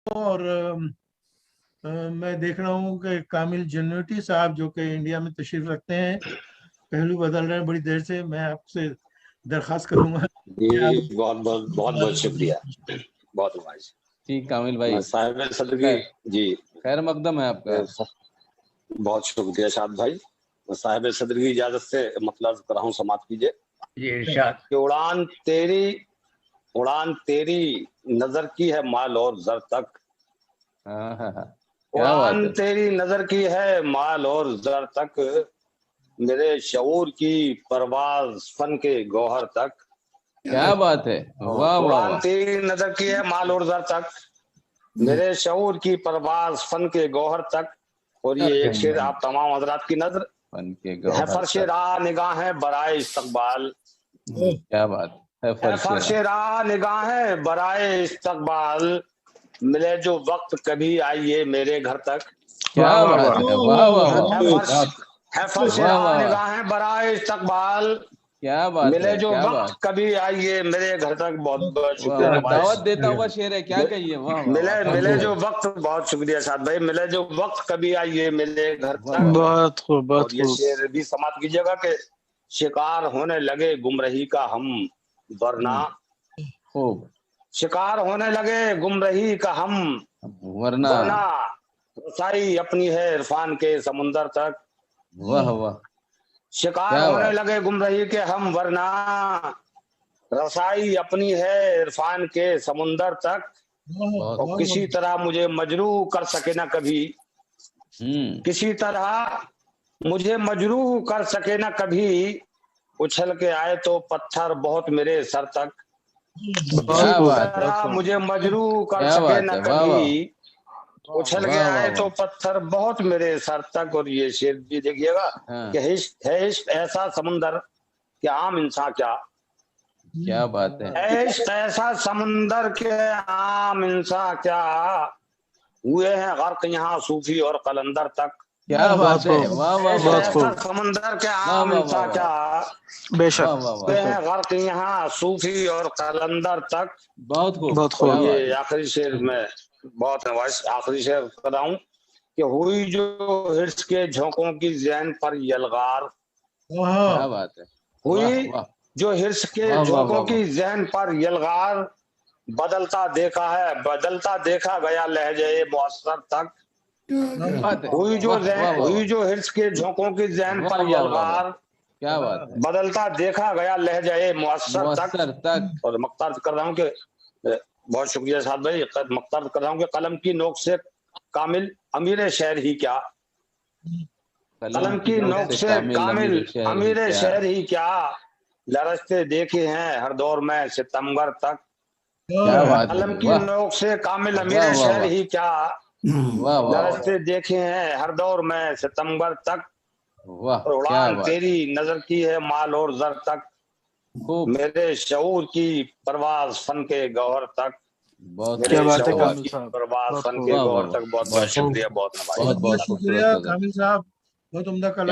اور میں دیکھ رہا ہوں کہ کامل جنوٹی صاحب جو کہ انڈیا میں تشریف رکھتے ہیں پہلو بدل رہے ہیں بڑی دیر سے. میں آپ سے درخواست کروں گا جی بہت بہت شکریہ. بہت نمائش. جی کامل بھائی صاحب صدرگی جی خیر مقدم ہے آپ کا. بہت شکریہ شاد بھائی. صاحب صدرگی اجازت سے مطلب کر رہا ہوں سماعت کیجیے. جی ارشاد. کہ اڑان تیری نظر کی ہے مال اور زر تک. اڑان تیری نظر کی ہے مال اور زر تک. میرے شعور کی پرواز فن کے گوہر تک. کیا بات ہے. واہ واہ. اڑان تیری نظر کی ہے مال اور زر تک. میرے شعور کی پرواز فن کے گوہر تک. اور یہ ایک شعر آپ تمام حضرات کی نظر ہے. فرش راہ نگاہیں برائے استقبال. کیا بات ہے. فرش راہ نگاہیں برائے استقبال. ملے جو وقت کبھی آئیے میرے گھر تک. کیا بات ہے. واہ واہ. ہے فرش راہ نگاہیں برائے استقبال. کیا بات ہے. ملے جو وقت کبھی آئیے میرے گھر تک. بہت بہت شکریہ. دعوت دیتا ہوا شعر ہے. کیا کہیے. ملے جو وقت. بہت شکریہ سعد بھائی. ملے جو وقت کبھی آئیے میرے گھر تک. بہت خوب بہت یہ شعر بھی سماعت کیجیے گا کہ شکار ہونے لگے گمرہی کا ہم ورنہ. خوب. شکار ہونے لگے گمرہی کا ہم ورنہ. رسائی اپنی ہے عرفان کے سمندر تک. واہ واہ. شکار ہونے لگے گمرہی کے ہم ورنہ. رسائی اپنی ہے عرفان کے سمندر تک. اور کسی طرح مجھے مجروح کر سکے نہ کبھی. کسی طرح مجھے مجروح کر سکے نہ کبھی. اچھل کے آئے تو پتھر بہت میرے سر تک. مجھے مجروح کر سکے نہ کبھی. اچھل کے آئے تو پتھر بہت میرے سر تک. اور یہ شعر بھی دیکھیے گا کہ ہے عشق ایسا سمندر کہ عام انسان کیا. کیا بات ہے. عشق ایسا سمندر کے عام انسان کیا. ہوئے ہیں غرق یہاں صوفی اور قلندر تک. کیا بات ہے. واہ واہ. ایسا سمندر کے عام انسان کیا. بے شک. ہوئے ہیں غرق یہاں صوفی اور قلندر تک. بہت خوب. بہت خوب. یہ آخری شعر میں بہت نوائش آخری شعر کر رہا ہوں کہ ہوئی جو ہرس کے جھونکوں کی ذہن پر یلغار. کیا بات ہے. ہوئی جو ہرس کے جھونکوں کی ذہن پر یلغار. بدلتا دیکھا گیا لہجے مؤثر تک. ہوئی جو ہرس کے جھونکوں کی ذہن پر یلغار. کیا بات ہے. بدلتا دیکھا گیا لہجے مؤثر تک. اور مختار کر رہا ہوں کہ بہت شکریہ صاحب بھائی. مختار کر رہا ہوں کہ قلم کی نوک سے کامل امیر شعر ہی کیا. قلم کی نوک سے کامل امیر شعر ہی کیا. لرزتے دیکھے ہیں ہر دور میں ستمگر تک. قلم کی نوک سے کامل امیر شعر ہی کیا. لرزتے دیکھے ہیں ہر دور میں ستمگر تک. اڑان تیری نظر کی ہے مال اور زر تک. میرے شعور کی پرواز فن کے گوہر تک. کیا بات ہے کامل صاحب. پرواز فن کے گوہر تک. بہت بہت شکریہ. بہت بہت شکریہ کامل صاحب. بہت عمدہ کلام.